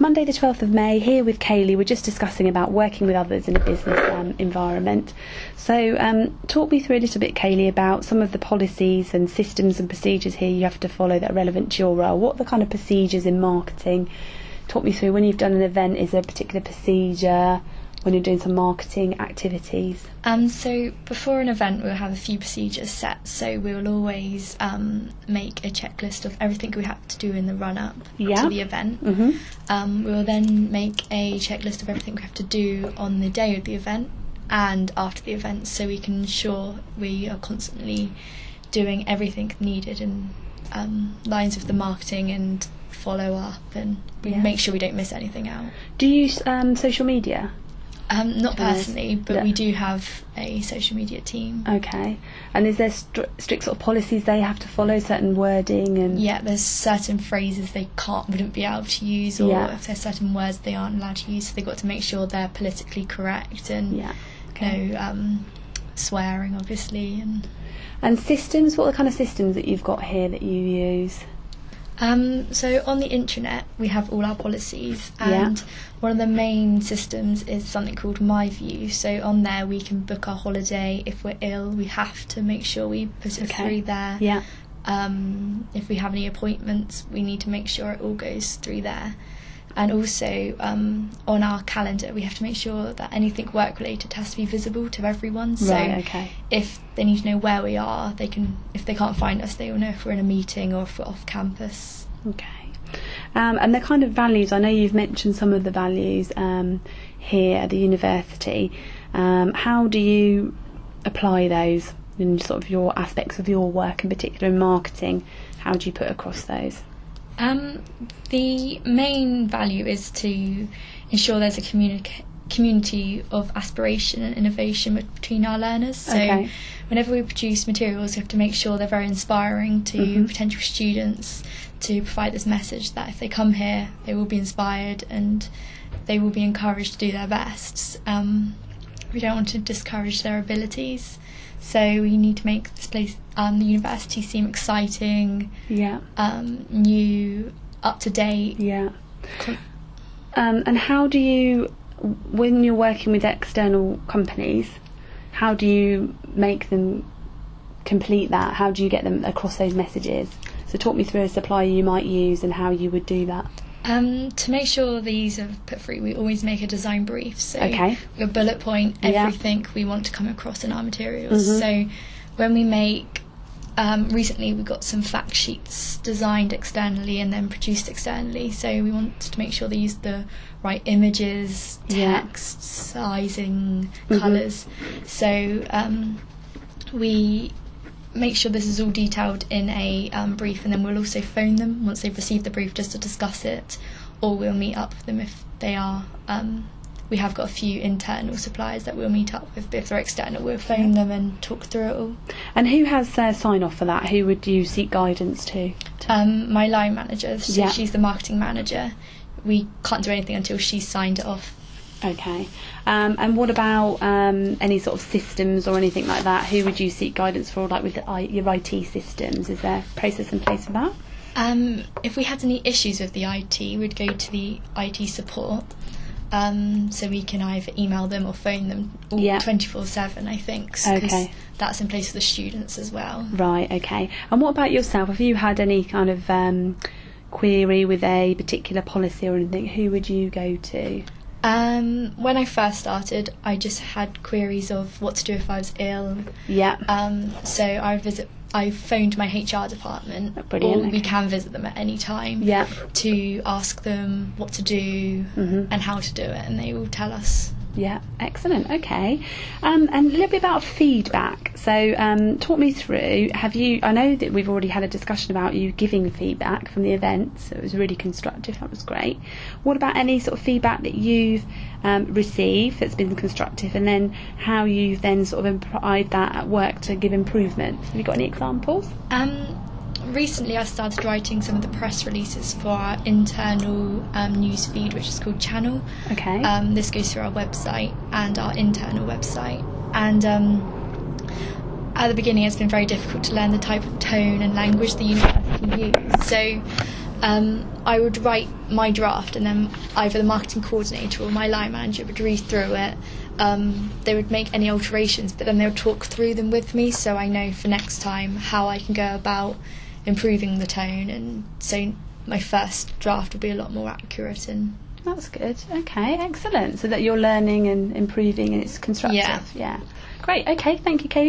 Monday the 12th of May, here with Kayleigh. We're just discussing about working with others in a business environment. So talk me through a little bit, Kayleigh, about some of the policies and systems and procedures here you have to follow that are relevant to your role. What are the kind of procedures in marketing? Talk me through, when you've done an event, is there a particular procedure when you're doing some marketing activities? So before an event we'll have a few procedures set, so we'll always make a checklist of everything we have to do in the run-up to the event. We'll then make a checklist of everything we have to do on the day of the event and after the event, so we can ensure we are constantly doing everything needed in lines of the marketing and follow up, and we make sure we don't miss anything out. Do you use social media? Not personally, but we do have a social media team. Okay. And is there strict sort of policies they have to follow, certain wording? And yeah, there's certain phrases they wouldn't be able to use, or if there's certain words they aren't allowed to use, so they've got to make sure they're politically correct, and no swearing, obviously. And systems, what are the kind of systems that you've got here that you use? So on the intranet we have all our policies, and one of the main systems is something called My View. So on there we can book our holiday. If we're ill, we have to make sure we put it through there. If we have any appointments, we need to make sure it all goes through there. And also on our calendar we have to make sure that anything work related has to be visible to everyone. So if they need to know where we are, they can. If they can't find us, they will know if we're in a meeting or if we're off campus. And the kind of values, I know you've mentioned some of the values here at the university. How do you apply those in sort of your aspects of your work, in particular in marketing? How do you put across those? The main value is to ensure there's a community of aspiration and innovation between our learners. So whenever we produce materials, we have to make sure they're very inspiring to potential students, to provide this message that if they come here they will be inspired and they will be encouraged to do their best. We don't want to discourage their abilities, so we need to make this place, the university, seem exciting, new, up to date. And how do you, when you're working with external companies, how do you make them complete that? How do you get them across those messages? So talk me through a supplier you might use and how you would do that. To make sure these are put through, we always make a design brief. So we bullet point everything we want to come across in our materials. So when we make, recently we got some fact sheets designed externally and then produced externally. So we want to make sure they use the right images, text, sizing, colours. So we make sure this is all detailed in a brief, and then we'll also phone them once they've received the brief just to discuss it, or we'll meet up with them if they are. We have got a few internal suppliers that we'll meet up with, but if they're external we'll phone them and talk through it all. And who has sign off for that? Who would you seek guidance to? My line manager, so she's the marketing manager. We can't do anything until she's signed it off. And what about any sort of systems or anything like that? Who would you seek guidance for, like with your IT systems? Is there a process in place for that? If we had any issues with the IT, we'd go to the IT support. So we can either email them or phone them 24/7, I think, because that's in place for the students as well. Right, okay. And what about yourself? Have you had any kind of query with a particular policy or anything? Who would you go to? When I first started, I just had queries of what to do if I was ill. So I phoned my HR department, or we can visit them at any time to ask them what to do and how to do it, and they will tell us. Excellent. Okay. And a little bit about feedback. So talk me through, I know that we've already had a discussion about you giving feedback from the event, so it was really constructive, that was great. What about any sort of feedback that you've received that's been constructive, and then how you've then sort of applied that at work to give improvements? Have you got any examples? Recently I started writing some of the press releases for our internal news feed, which is called Channel. This goes through our website and our internal website, and at the beginning it's been very difficult to learn the type of tone and language the university use. So I would write my draft, and then either the marketing coordinator or my line manager would read through it. They would make any alterations, but then they would talk through them with me, so I know for next time how I can go about improving the tone, and so my first draft will be a lot more accurate. And that's good. Okay, excellent. So that you're learning and improving, and it's constructive. Yeah. Great. Okay, thank you, Kayleigh.